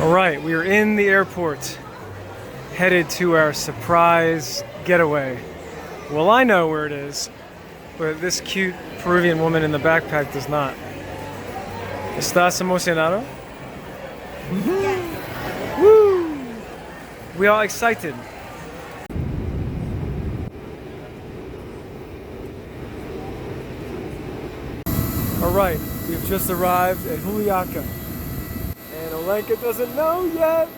All right, we are in the airport, headed to our surprise getaway. Well, I know where it is, but this cute Peruvian woman in the backpack does not. ¿Estás emocionado? Woo! We are excited. All right, we've just arrived at Juliaca. And Olenka doesn't know yet.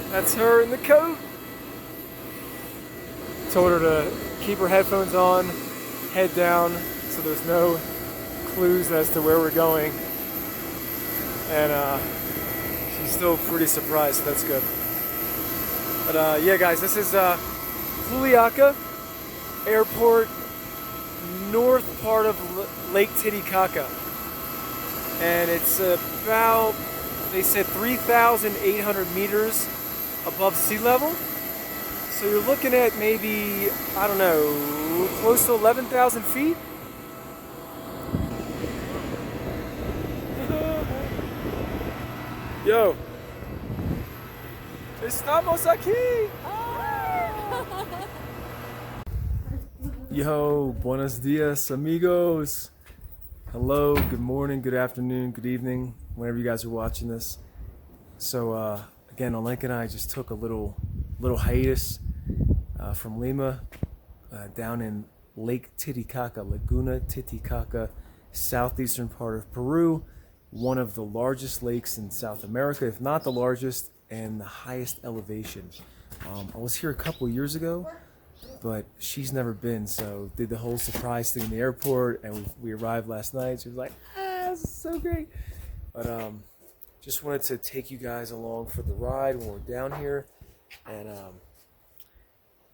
That's her in the coat. Told her to keep her headphones on, head down, so there's no clues as to where we're going. And she's still pretty surprised, so that's good. But yeah, guys, this is Juliaca Airport, north part of Lake Titicaca. And it's about, they said 3,800 meters above sea level. So you're looking at maybe, I don't know, close to 11,000 feet. Yo, estamos aquí. Yo, buenos dias, amigos. Hello, good morning, good afternoon, good evening, whenever you guys are watching this. So again, Olenka and I just took a little hiatus from Lima down in Lake Titicaca, Laguna Titicaca, southeastern part of Peru, one of the largest lakes in South America, if not the largest, and the highest elevation. I was here a couple years ago, but she's never been, so did the whole surprise thing in the airport, and we arrived last night. She was like, this is so great. But just wanted to take you guys along for the ride when we're down here, and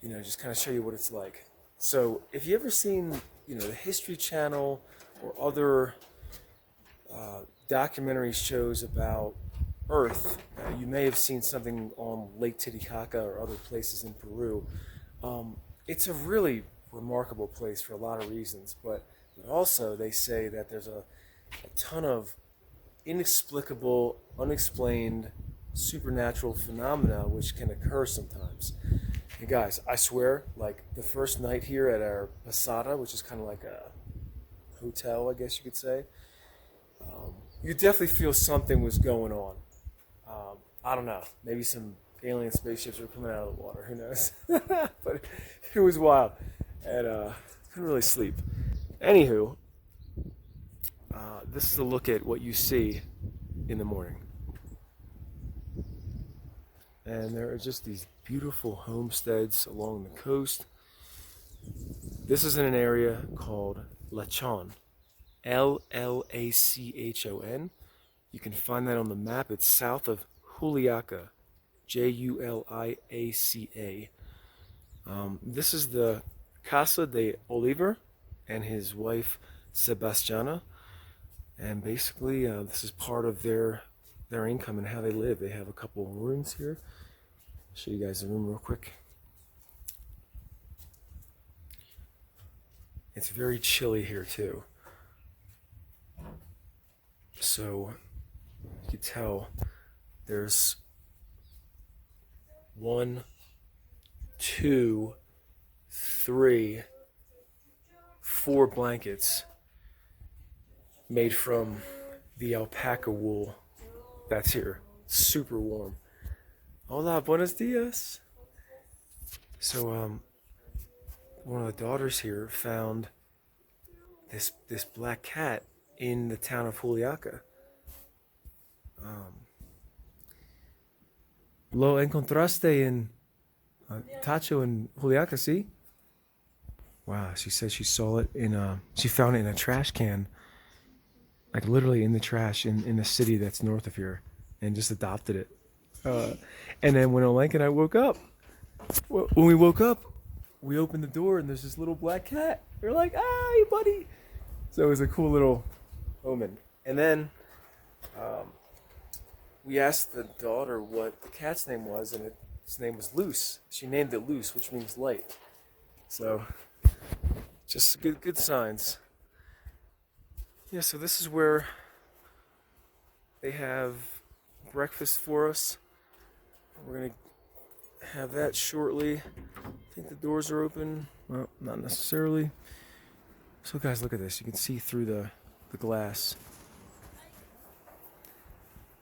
you know, just kind of show you what it's like. So if you ever seen, you know, the History Channel or other documentary shows about Earth, you may have seen something on Lake Titicaca or other places in Peru. It's a really remarkable place for a lot of reasons, but also they say that there's a ton of inexplicable, unexplained, supernatural phenomena which can occur sometimes. And guys, I swear, like the first night here at our posada, which is kind of like a hotel, I guess you could say, you definitely feel something was going on. I don't know, maybe some alien spaceships were coming out of the water, who knows? But it was wild, and couldn't really sleep. Anywho, this is a look at what you see in the morning. And there are just these beautiful homesteads along the coast. This is in an area called Lachon, L-L-A-C-H-O-N. You can find that on the map. It's south of Juliaca, Juliaca. This is the Casa de Oliver and his wife Sebastiana, and basically this is part of their income and how they live. They have a couple of rooms here. I'll show you guys the room real quick. It's very chilly here too, so you can tell there's 1, 2, 3, 4 blankets made from the alpaca wool that's here. Super warm. Hola, buenos dias. So one of the daughters here found this black cat in the town of Juliaca. Lo encontraste en Tacho in Juliaca, see? Wow, she said she saw it she found it in a trash can, like literally in the trash in a city that's north of here, and just adopted it. And then when Olenka and I woke up, we opened the door and there's this little black cat. We're like, hey buddy. So it was a cool little omen. And then we asked the daughter what the cat's name was, and its name was Luz. She named it Luz, which means light. So just good signs. Yeah, so this is where they have breakfast for us. We're gonna have that shortly. I think the doors are open. Well, not necessarily. So guys, look at this. You can see through the glass.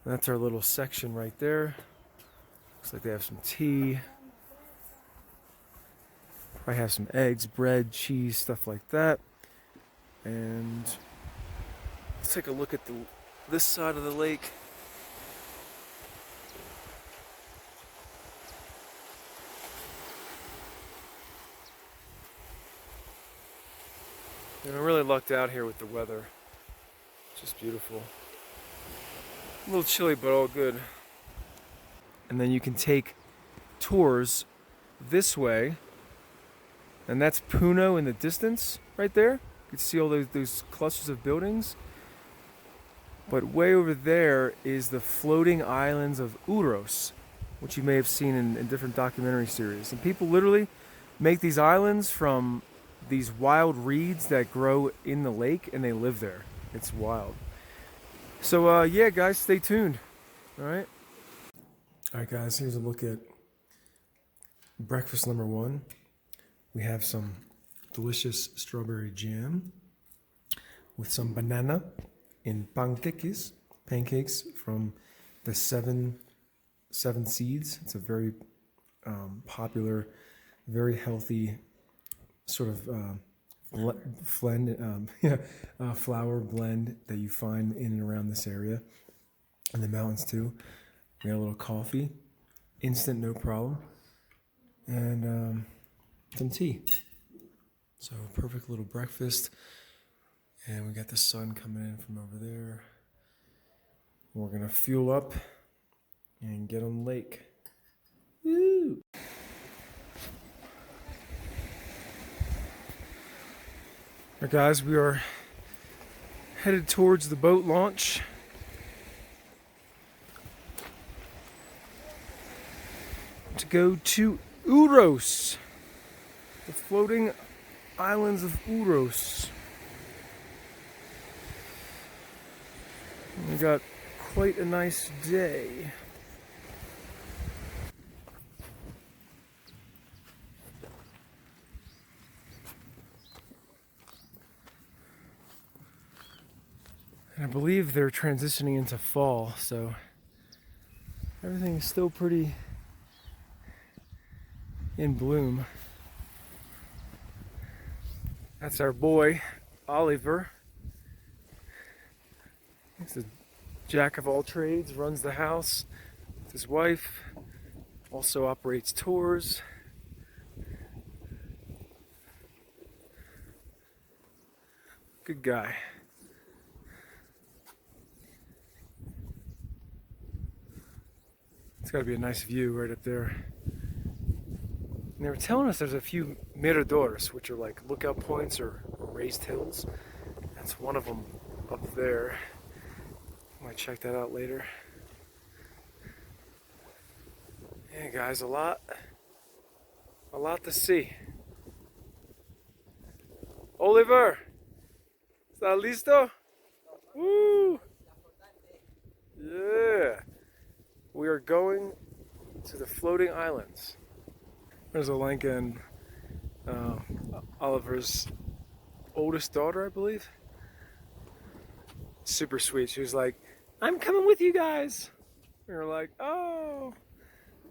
And that's our little section right there. Looks like they have some tea. Probably have some eggs, bread, cheese, stuff like that. And let's take a look at this side of the lake. And I really lucked out here with the weather. Just beautiful. A little chilly, but all good. And then you can take tours this way. And that's Puno in the distance right there. You can see all those clusters of buildings. But way over there is the floating islands of Uros, which you may have seen in different documentary series. And people literally make these islands from these wild reeds that grow in the lake, and they live there. It's wild. So yeah, guys, stay tuned. All right. All right, guys, here's a look at breakfast number 1. We have some delicious strawberry jam with some banana in pancakes from the seven seeds. It's a very popular, very healthy sort of flour blend that you find in and around this area, in the mountains too. We got a little coffee, instant, no problem, and some tea. So perfect little breakfast. And we got the sun coming in from over there. We're gonna fuel up and get on the lake. Woo! Alright guys, we are headed towards the boat launch. To go to Uros, the floating islands of Uros. We got quite a nice day. And I believe they're transitioning into fall, so everything is still pretty in bloom. That's our boy, Oliver. He's a jack of all trades, runs the house with his wife, also operates tours. Good guy. It's got to be a nice view right up there. And they were telling us there's a few miradores, which are like lookout points or raised hills. That's one of them up there. Might check that out later. Yeah, guys, a lot to see. Oliver, ¿estás listo? Woo! Yeah. We are going to the floating islands. There's Olenka and Oliver's oldest daughter, I believe. Super sweet. She was like, "I'm coming with you guys." We were like, "Oh,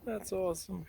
that's awesome."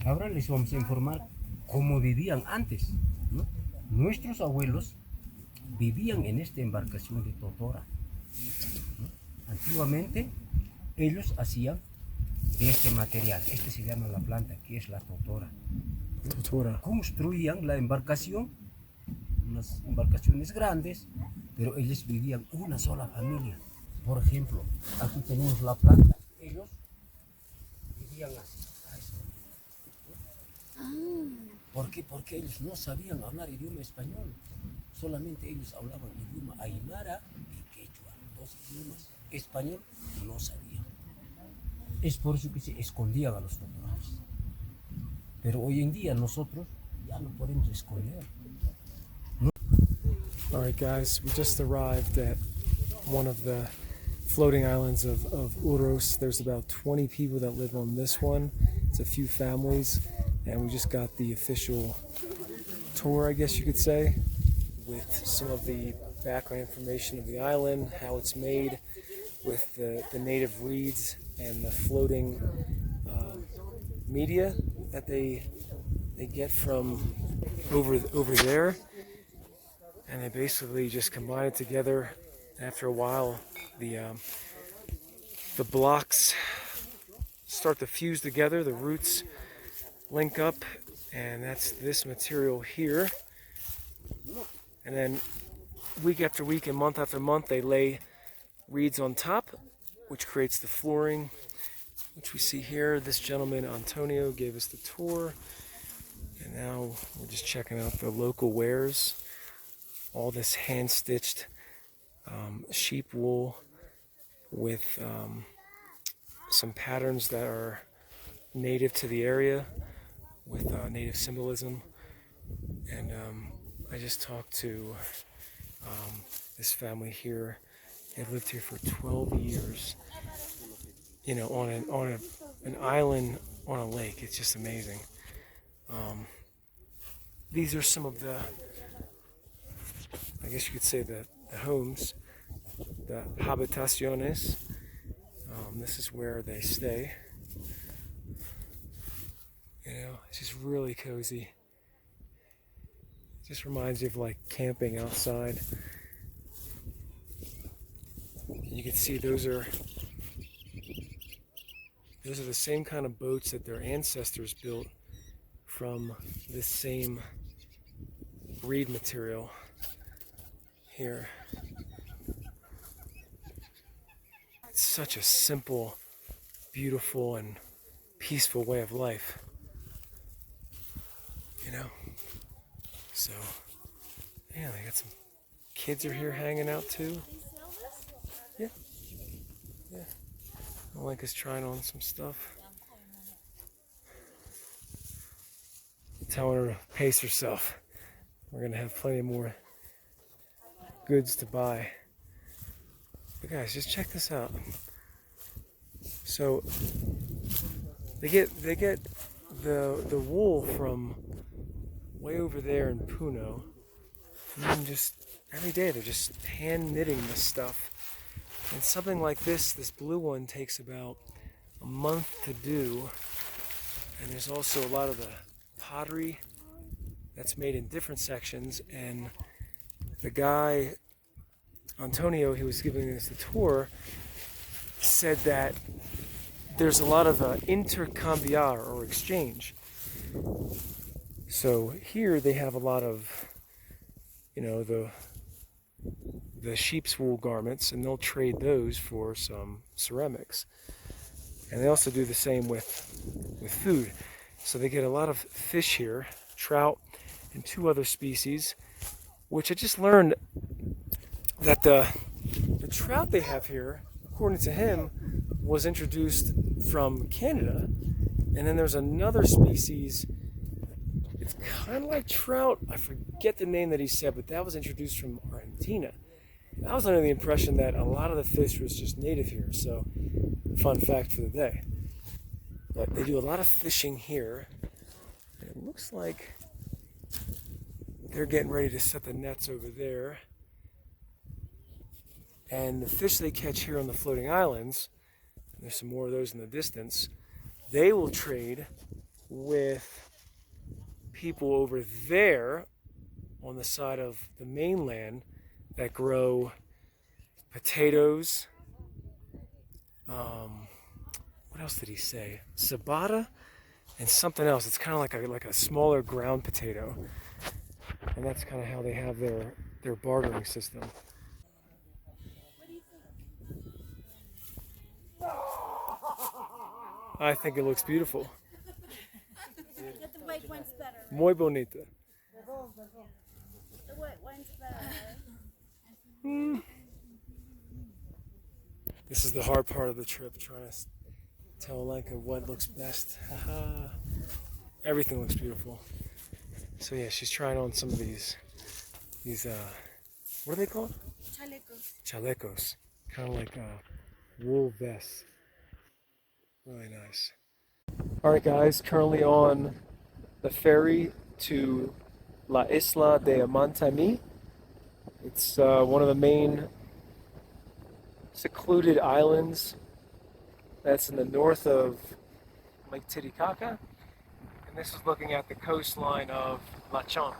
Ahora les vamos a informar cómo vivían antes, ¿no? Nuestros abuelos vivían en esta embarcación de totora, ¿no? Antiguamente ellos hacían de este material, este se llama la planta, que es la totora. Totora. Construían la embarcación unas embarcaciones grandes, pero ellos vivían una sola familia. Por ejemplo, aquí tenemos la planta. Ellos vivían así. ¿Por qué? Porque ellos no sabían hablar idioma español. Solamente ellos hablaban idioma aymara y quechua. Dos idiomas. Español no sabían. Es por eso que se escondían a los totores. Pero hoy en día nosotros ya no podemos esconder. All right, guys, we just arrived at one of the floating islands of Uros. There's about 20 people that live on this one. It's a few families, and we just got the official tour, I guess you could say, with some of the background information of the island, how it's made, with the native reeds and the floating media that they get from over there, and they basically just combine it together. After a while, the blocks start to fuse together, the roots link up, and that's this material here. And then week after week and month after month, they lay reeds on top, which creates the flooring, which we see here. This gentleman, Antonio, gave us the tour. And now we're just checking out the local wares. All this hand-stitched sheep wool with some patterns that are native to the area with native symbolism. And I just talked to this family here. They've lived here for 12 years. You know, on an island on a lake. It's just amazing. These are some of the, I guess you could say, the homes, the habitaciones. This is where they stay. You know, it's just really cozy. It just reminds you of like camping outside. You can see those are the same kind of boats that their ancestors built from this same reed material here. It's such a simple, beautiful, and peaceful way of life, you know? So, yeah, they got some kids are here hanging out too. Yeah. Yeah. Malika's trying on some stuff. Telling her to pace herself. We're gonna have plenty more goods to buy. But guys, just check this out. So they get the wool from way over there in Puno, and then just every day they're just hand knitting this stuff. And something like this blue one, takes about a month to do. And there's also a lot of the pottery that's made in different sections. And the guy, Antonio, he was giving us the tour, said that there's a lot of intercambiar, or exchange. So here they have a lot of, you know, the sheep's wool garments, and they'll trade those for some ceramics. And they also do the same with food. So they get a lot of fish here, trout, and 2 other species, which I just learned that the trout they have here, according to him, was introduced from Canada. And then there's another species, it's kind of like trout, I forget the name that he said, but that was introduced from Argentina. I was under the impression that a lot of the fish was just native here, so fun fact for the day. But they do a lot of fishing here, and it looks like they're getting ready to set the nets over there. And the fish they catch here on the floating islands, and there's some more of those in the distance, they will trade with people over there on the side of the mainland that grow potatoes. What else did he say? Ciabatta and something else. It's kind of like a smaller ground potato. And that's kind of how they have their bartering system. I think it looks beautiful. Get the white one's better. Muy bonita. The white one's better. This is the hard part of the trip, trying to tell Alenka what looks best. Haha. Everything looks beautiful. So yeah, she's trying on some of these what are they called? Chalecos. Chalecos. Kind of like wool vests. Really nice. Alright guys, currently on the ferry to La Isla de Amantani. It's one of the main secluded islands that's in the north of Lake Titicaca. And this is looking at the coastline of Lachon.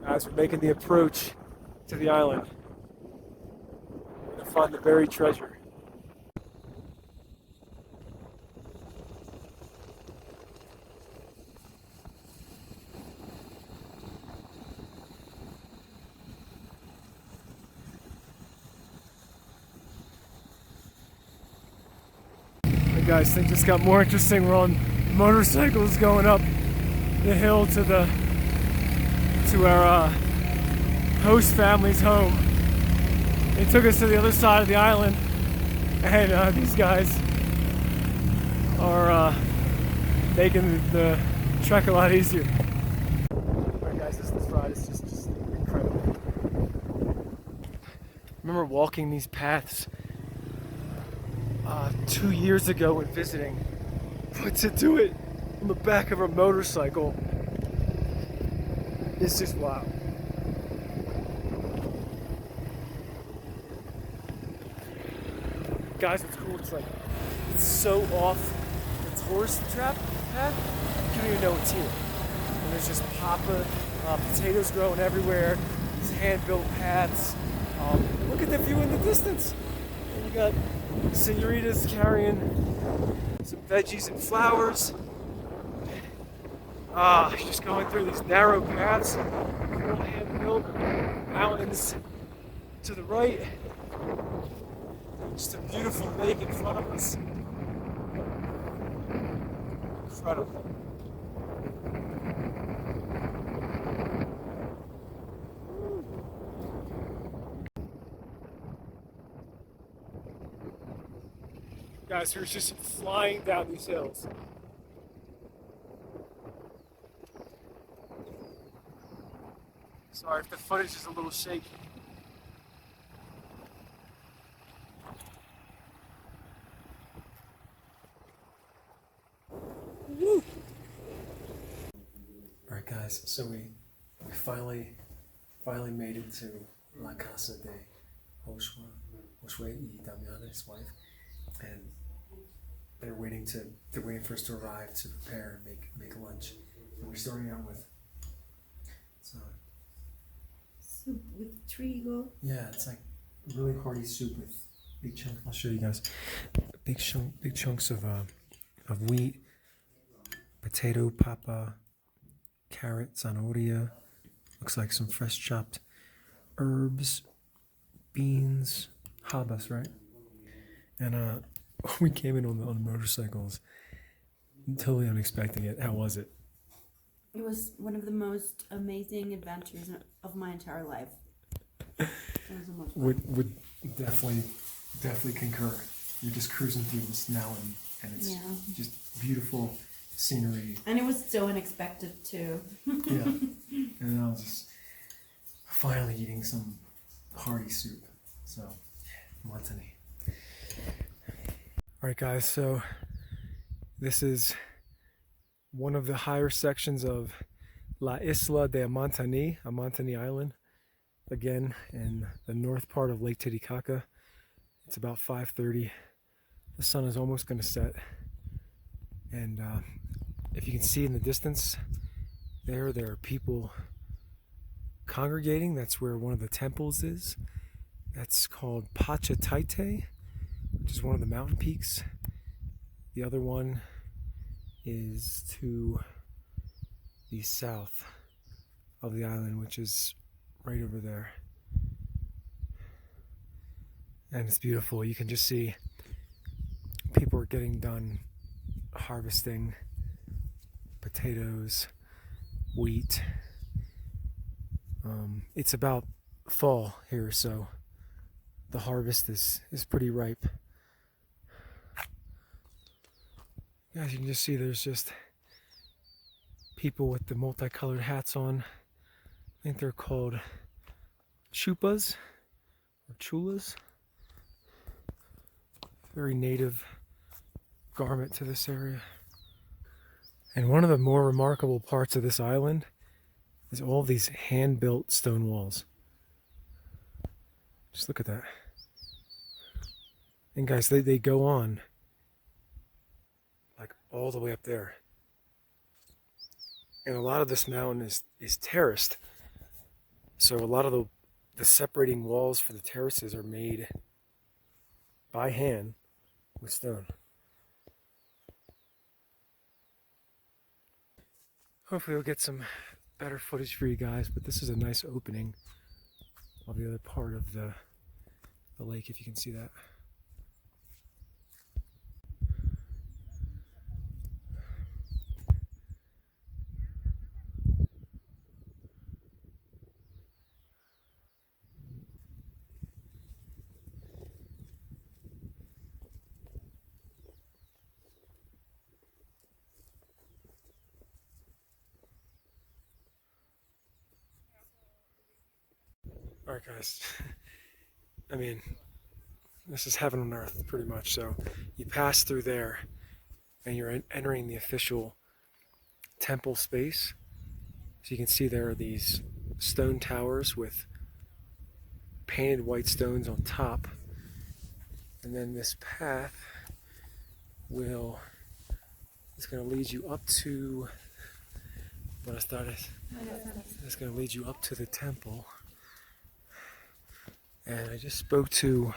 Guys, we're making the approach to the island. We're gonna find the buried treasure. Hey guys, things just got more interesting. We're on motorcycles going up the hill to our host family's home. They took us to the other side of the island, and these guys are making the trek a lot easier. Alright guys, this ride is just incredible. I remember walking these paths 2 years ago when visiting, but to do it on the back of a motorcycle, it's just wow. Guys, what's cool, it's so off the tourist trap path, you don't even know it's here. And there's just potatoes growing everywhere, these hand-built paths. Look at the view in the distance. And you got senoritas carrying some veggies and flowers. Just going through these narrow paths, little hand-built mountains to the right. Just a beautiful lake in front of us. Incredible. Guys, we're just flying down these hills. Sorry if the footage is a little shaky. Woo! Alright guys, so we finally made it to La Casa de Josué y Damiana, his wife, and they're waiting for us to arrive to prepare and make lunch. And we're starting out with Soup with trigo. yeah, it's like really hearty soup with big chunks. I'll show you guys. Big chunks of wheat, potato, papa, carrot, zanahoria. Looks like some fresh chopped herbs, beans, habas, right? And we came in on the motorcycles, totally unexpecting it. How was it? It was one of the most amazing adventures of my entire life. It was so much fun. Would definitely concur. You're just cruising through this now, and it's just beautiful scenery. And it was so unexpected too. Yeah. And I was just finally eating some hearty soup. So, Amantani. All right, guys, so this is one of the higher sections of La Isla de Amantani, Amantani Island, again in the north part of Lake Titicaca. It's about 5:30. The sun is almost going to set, and if you can see in the distance there are people congregating. That's where one of the temples is. That's called Capachica, which is one of the mountain peaks. The other one is to the south of the island, which is right over there. And it's beautiful. You can just see people are getting done harvesting potatoes, wheat. It's about fall here, so the harvest is pretty ripe. As you can just see, there's just people with the multicolored hats on. I think they're called chupas or chulas. Very native garment to this area. And one of the more remarkable parts of this island is all these hand-built stone walls. Just look at that. And guys, they go on like all the way up there. And a lot of this mountain is terraced. So a lot of the separating walls for the terraces are made by hand with stone. Hopefully we'll get some better footage for you guys, but this is a nice opening of the other part of the lake, if you can see that. Alright guys, I mean, this is heaven on earth pretty much. So you pass through there and you're entering the official temple space. So you can see there are these stone towers with painted white stones on top. And then this path is going to lead you up to, it's going to lead you up to the temple. And I just spoke to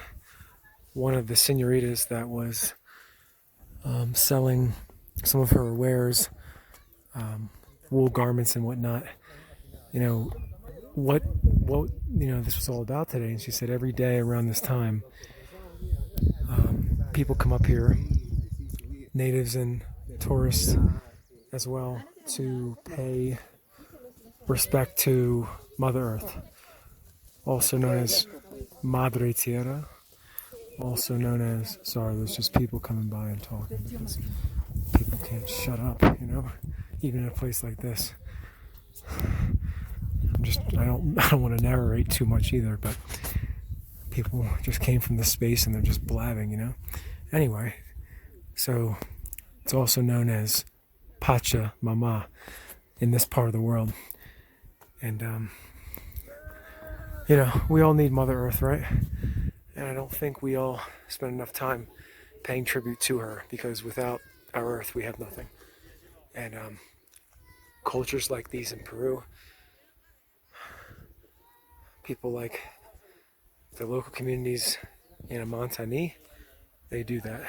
one of the senoritas that was selling some of her wares, wool garments and whatnot. You know, what this was all about today. And she said every day around this time, people come up here, natives and tourists as well, to pay respect to Mother Earth, also known as Madre Tierra, also known as, sorry, there's just people coming by and talking because people can't shut up, you know, even in a place like this. I don't want to narrate too much either, but people just came from the space and they're just blabbing, you know. Anyway, so it's also known as Pacha Mama in this part of the world. And you know, we all need Mother Earth, right? And I don't think we all spend enough time paying tribute to her, because without our Earth, we have nothing. And cultures like these in Peru, people like the local communities in Amantani, they do that.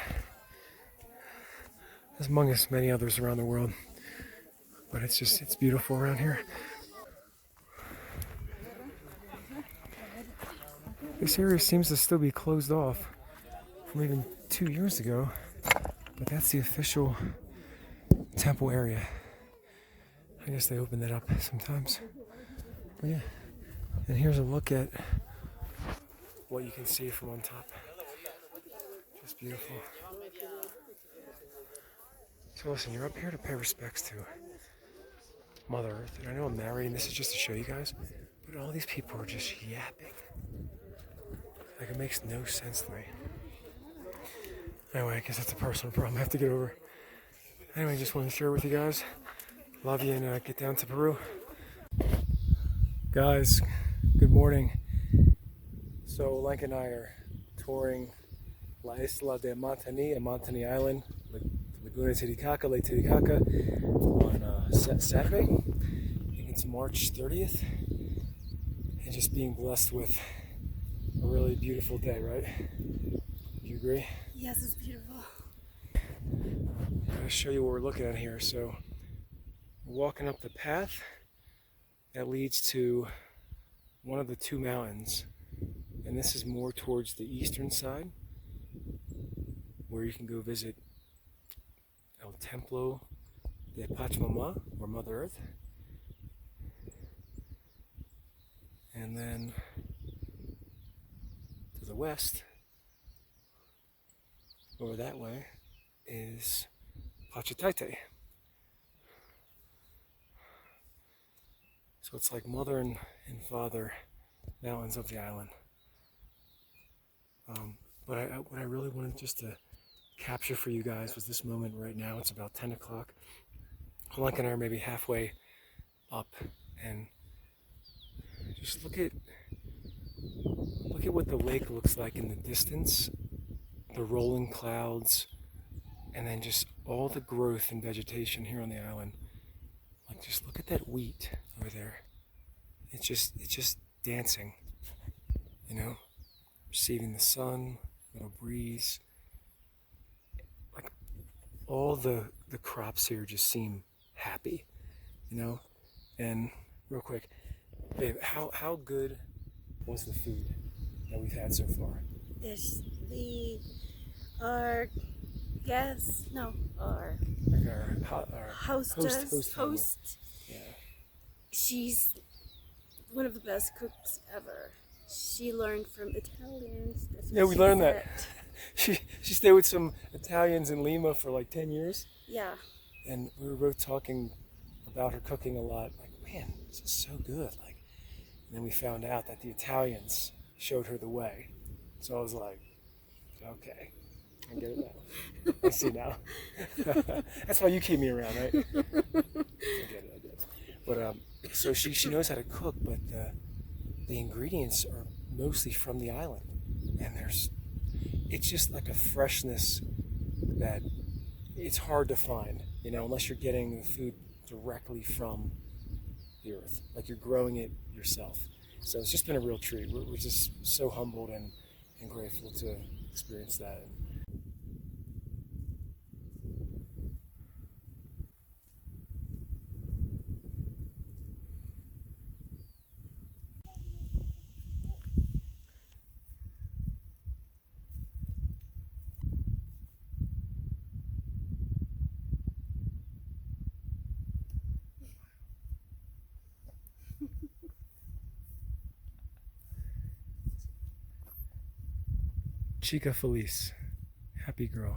As among us many others around the world. But it's beautiful around here. This area seems to still be closed off from even 2 years ago, but that's the official temple area. I guess they open that up sometimes. But yeah, and here's a look at what you can see from on top. Just beautiful. So listen, you're up here to pay respects to Mother Earth, and I know I'm narrating this is just to show you guys, but all these people are just yapping. Like, it makes no sense to me. Anyway, I guess that's a personal problem I have to get over. Anyway, just wanted to share with you guys. Love you, and get down to Peru. Guys, good morning. So Lenk and I are touring La Isla de Amantani, Amantani Island, Laguna Titicaca, Lake Titicaca, on Saturday. I think it's March 30th. And just being blessed with a really beautiful day, right? Do you agree? Yes, it's beautiful. I'm going to show you what we're looking at here. So we're walking up the path that leads to one of the two mountains. And this is more towards the eastern side, where you can go visit El Templo de Pachamama, or Mother Earth. And then to the west, over that way, is Pachitaite. So it's like mother and father mountains of the island. But what I really wanted just to capture for you guys was this moment right now. It's about 10 o'clock. Lenk and I are maybe halfway up, and just look at what the lake looks like in the distance, the rolling clouds, and then just all the growth and vegetation here on the island. Like, just look at that wheat over there. It's just dancing, you know, receiving the sun, little breeze. Like, all the crops here just seem happy, you know. And real quick, babe, how good was the food that we've had so far? Yes, our guest, no, our Like our hostess, family. Yeah. she's one of the best cooks ever. She learned from Italians. That's what Yeah, we she learned that. said. She stayed with some Italians in Lima for like 10 years. Yeah. And we were both talking about her cooking a lot. Like, man, this is so good. Like, and then we found out that the Italians showed her the way. So I was like, okay, I get it now. I see now. That's why you keep me around, right? I get it. But so she knows how to cook, but the ingredients are mostly from the island, and it's just like a freshness that it's hard to find, you know, unless you're getting the food directly from the earth, like you're growing it yourself. So it's just been a real treat. We're just so humbled and grateful to experience that. Chica Feliz, happy girl.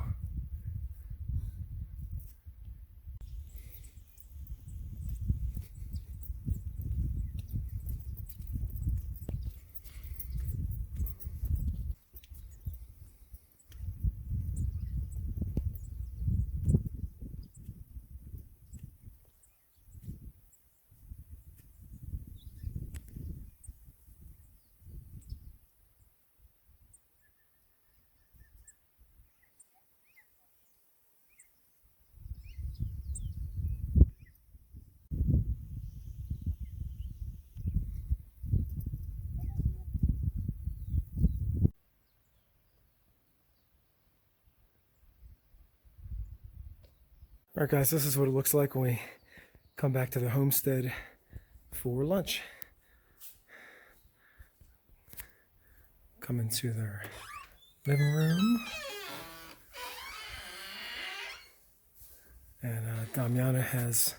All right, guys, this is what it looks like when we come back to the homestead for lunch. Come into their living room. And Damiana has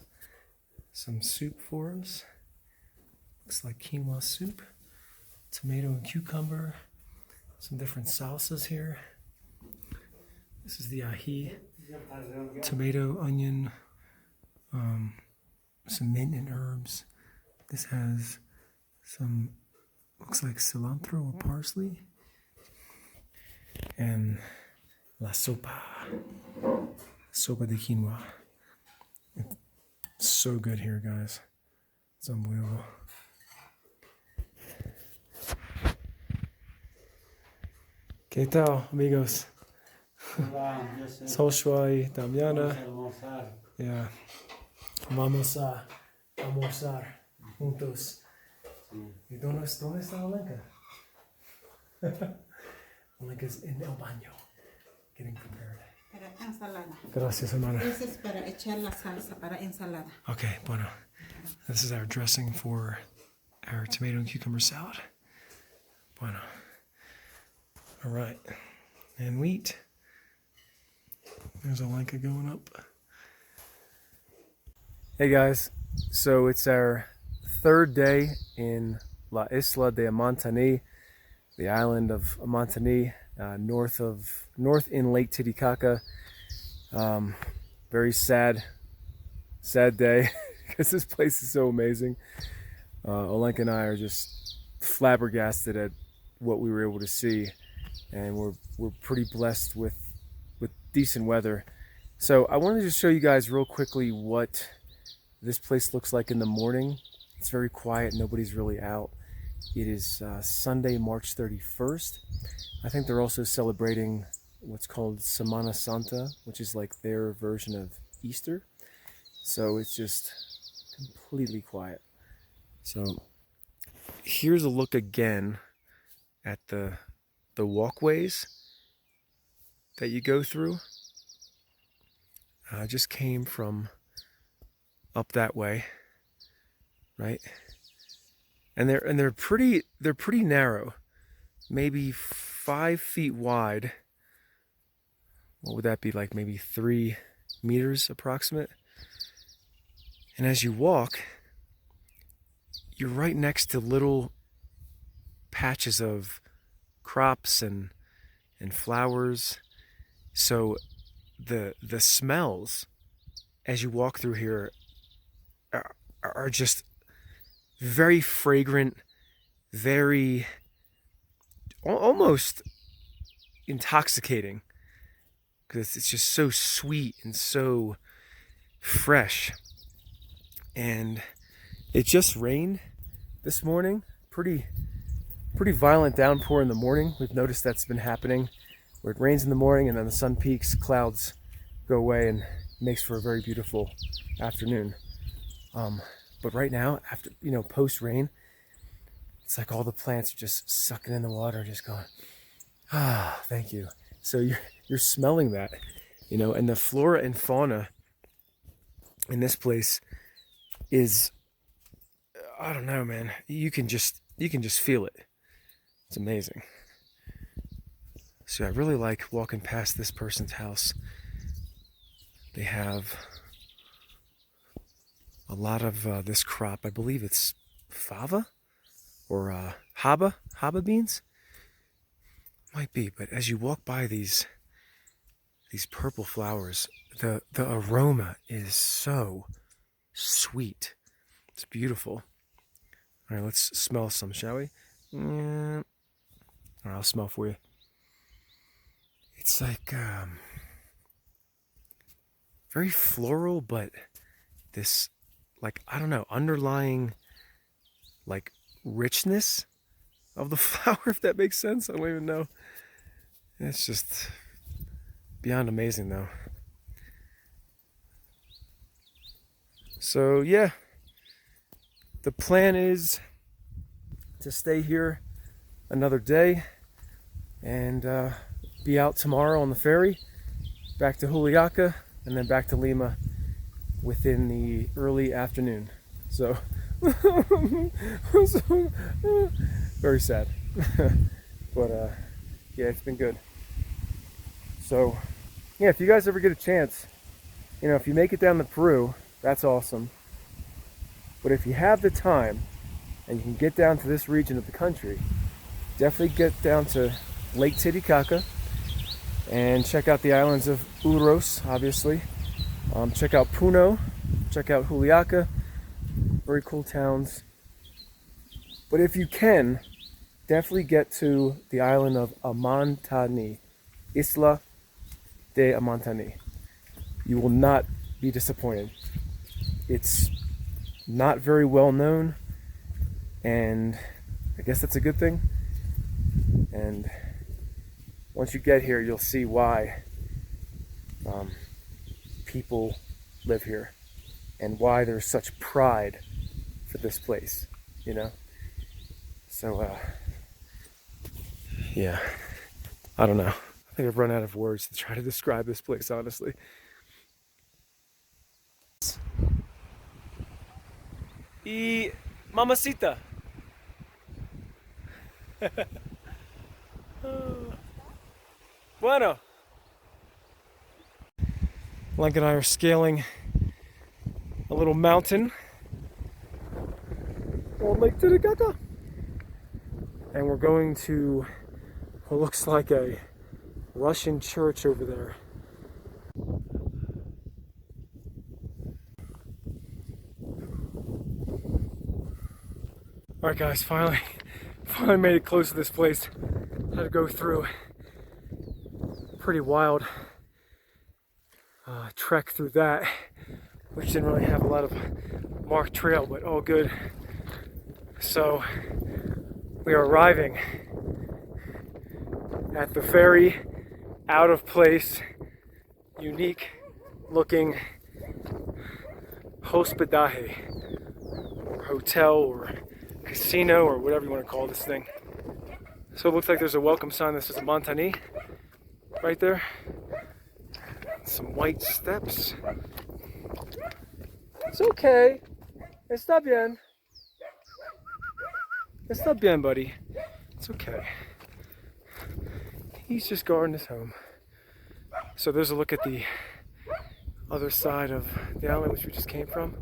some soup for us. Looks like quinoa soup, tomato and cucumber, some different salsas here. This is the ají, tomato, onion, some mint and herbs. This has some, looks like cilantro or parsley. And La sopa. Sopa de quinoa. It's so good here, guys. It's unbelievable. ¿Qué tal, amigos? Joshua y Damiana. Yeah. Vamos a almorzar juntos. ¿Y dónde está Olenka? Olenka's in el baño, getting prepared. Para ensalada. Gracias, hermana. This is para echar la salsa para ensalada. Okay, bueno. This is our dressing for our tomato and cucumber salad. Bueno. All right. And wheat. There's Olenka going up. Hey guys, so it's our third day in La Isla de Amantani, the island of Amantani, north in Lake Titicaca. Very sad day because this place is so amazing. Olenka and I are just flabbergasted at what we were able to see, and we're pretty blessed with decent weather. So I wanted to show you guys real quickly what this place looks like in the morning. It's very quiet, nobody's really out. It is Sunday, March 31st. I think they're also celebrating what's called Semana Santa, which is like their version of Easter. So it's just completely quiet. So here's a look again at the walkways that you go through. I just came from up that way, right? And they're pretty narrow, maybe 5 feet wide. What would that be, like maybe 3 meters approximate? And as you walk, you're right next to little patches of crops and flowers. So the smells as you walk through here are just very fragrant, very almost intoxicating, because it's just so sweet and so fresh. And it just rained this morning, pretty violent downpour in the morning. We've noticed that's been happening, where it rains in the morning and then the sun peaks, clouds go away, and makes for a very beautiful afternoon. But right now, after, post rain, it's like all the plants are just sucking in the water, just going, ah, thank you. So you're smelling that, and the flora and fauna in this place is, I don't know, man. You can just feel it. It's amazing. So I really like walking past this person's house. They have a lot of this crop. I believe it's fava or haba beans. Might be, but as you walk by these purple flowers, the aroma is so sweet. It's beautiful. All right, let's smell some, shall we? All right, I'll smell for you. It's like very floral, but this, like, I don't know, underlying like richness of the flower, if that makes sense. I don't even know. It's just beyond amazing, though. So yeah, the plan is to stay here another day and be out tomorrow on the ferry back to Juliaca and then back to Lima within the early afternoon. So very sad. But yeah, it's been good. So yeah, if you guys ever get a chance, if you make it down to Peru, that's awesome. But if you have the time and you can get down to this region of the country, definitely get down to Lake Titicaca and check out the islands of Uros, obviously. Check out Puno, check out Juliaca, very cool towns. But if you can, definitely get to the island of Amantani, Isla de Amantani. You will not be disappointed. It's not very well known, and I guess that's a good thing. And once you get here, you'll see why people live here and why there's such pride for this place, you know? So, yeah, I don't know. I think I've run out of words to try to describe this place, honestly. Y mamacita. Bueno. Link and I are scaling a little mountain on Lake Titicaca. And we're going to what looks like a Russian church over there. Alright guys, finally made it close to this place. Had to go through a pretty wild trek through that, which didn't really have a lot of marked trail, but all good. So we are arriving at the very out of place, unique looking hospedaje, or hotel, or casino, or whatever you want to call this thing. So it looks like there's a welcome sign that says Amantani right there. Some white steps. It's okay. Está bien. Está bien, buddy. It's okay. He's just guarding his home. So there's a look at the other side of the island which we just came from.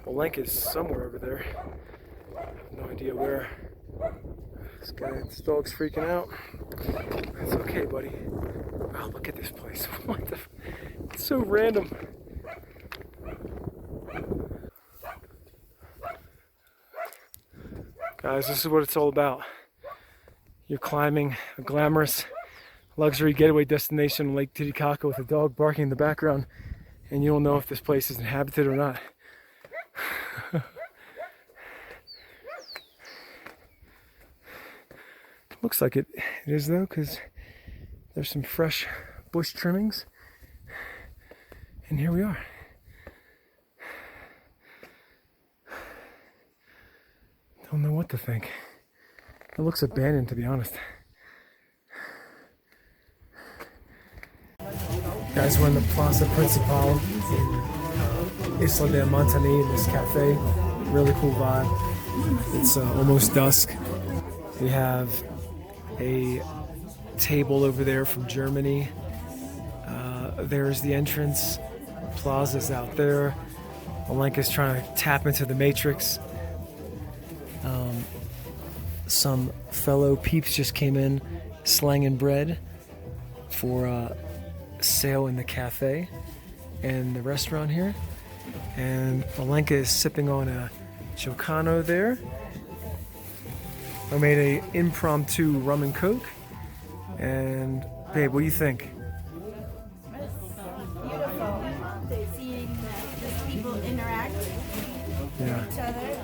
The link is somewhere over there. I have no idea where. This dog's freaking out. It's okay, buddy. Wow, look at this place. What the? It's so random. Guys, this is what it's all about. You're climbing a glamorous luxury getaway destination in Lake Titicaca with a dog barking in the background, and you don't know if this place is inhabited or not. Looks like it is though, because there's some fresh bush trimmings, and here we are. Don't know what to think. It looks abandoned, to be honest. Guys, we're in the Plaza Principal in Island of Amantani, in this cafe. Really cool vibe. It's almost dusk. We have a table over there from Germany. There's the entrance. Plaza's out there. Alenka's trying to tap into the matrix. Some fellow peeps just came in slanging bread for sale in the cafe and the restaurant here. And Alenka is sipping on a Chocano there. I made a impromptu rum and coke. And babe, what do you think? Beautiful. Seeing the people interact Yeah. with each other.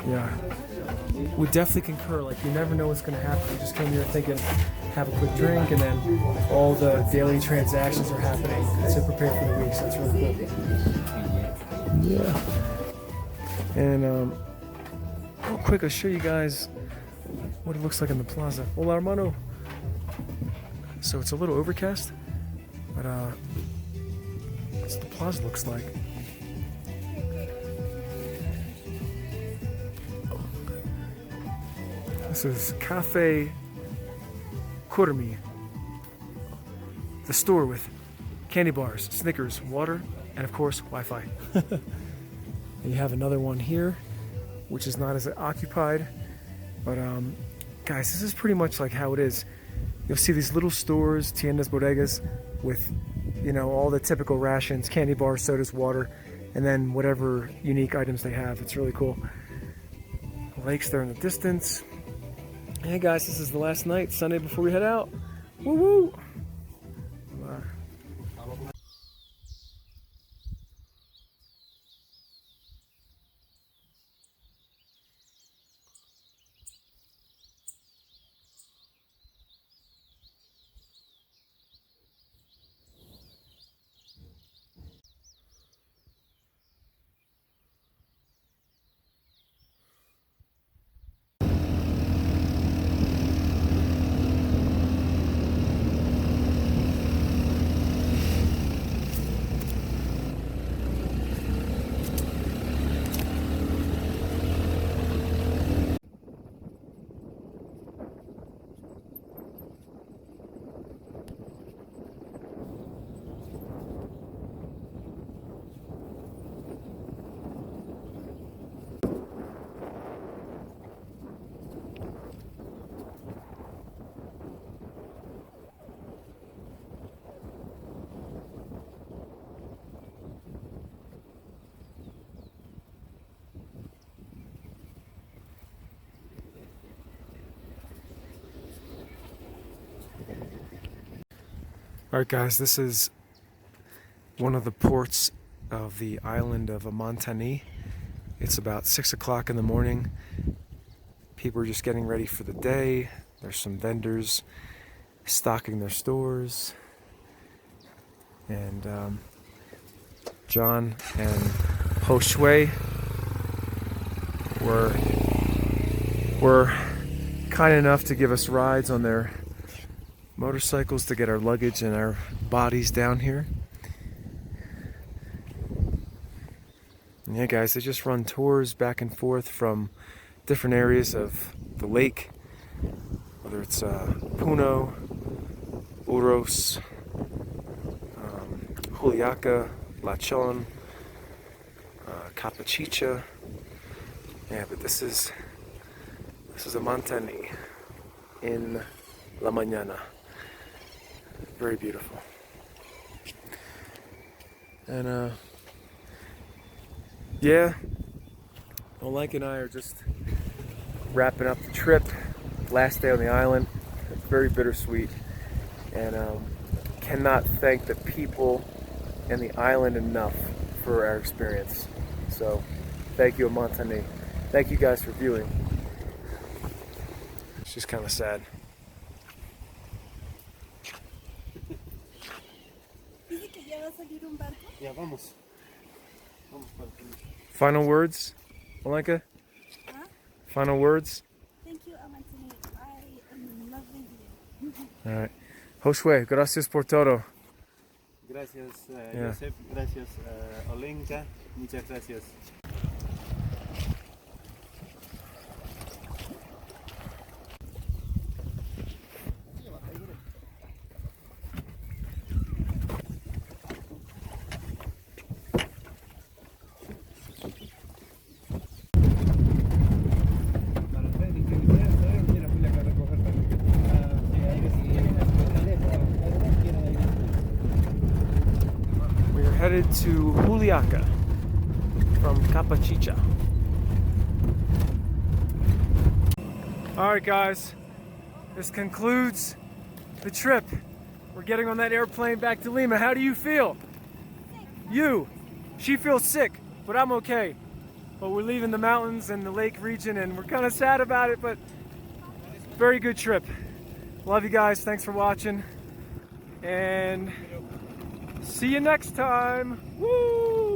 Yeah. We definitely concur. Like, you never know what's going to happen. You just came here thinking, have a quick drink, and then all the daily transactions are happening to prepare for the week. So that's really cool. Yeah. And real quick, I'll show you guys what it looks like in the plaza. Hola, hermano. So it's a little overcast, but that's what the plaza looks like. This is Cafe Kurmi, the store with candy bars, Snickers, water, and of course Wi-Fi. You have another one here, which is not as occupied, but guys, this is pretty much like how it is. You'll see these little stores, tiendas, bodegas, with, you know, all the typical rations, candy bars, sodas, water, and then whatever unique items they have. It's really cool. The lake's there in the distance. Hey guys, this is the last night, Sunday before we head out. Woo woo! Alright guys, this is one of the ports of the island of Amantani. It's about 6 o'clock in the morning. People are just getting ready for the day. There's some vendors stocking their stores. And John and Josue were kind enough to give us rides on their motorcycles to get our luggage and our bodies down here. And yeah guys, they just run tours back and forth from different areas of the lake, whether it's Puno, Uros, Juliaca, Lachon, Capachica. Yeah, but this is Amantani in La Mañana. Very beautiful. And yeah, Olenka and I are just wrapping up the trip. Last day on the island. It's very bittersweet, and cannot thank the people and the island enough for our experience. So thank you, Amantani. Thank you guys for viewing. It's just kind of sad. Ya vamos. Final words, Olenka? Huh? Final words? Thank you, Amantani. I am loving you. All right. Josue, gracias por todo. Gracias, Yeah. Josep. Gracias, Olenka. Muchas gracias. We're headed to Juliaca from Capachica. All right, guys, this concludes the trip. We're getting on that airplane back to Lima. How do you feel? You. She feels sick, but I'm okay. But we're leaving the mountains and the lake region, and we're kind of sad about it, but very good trip. Love you guys. Thanks for watching. And see you next time. Woo!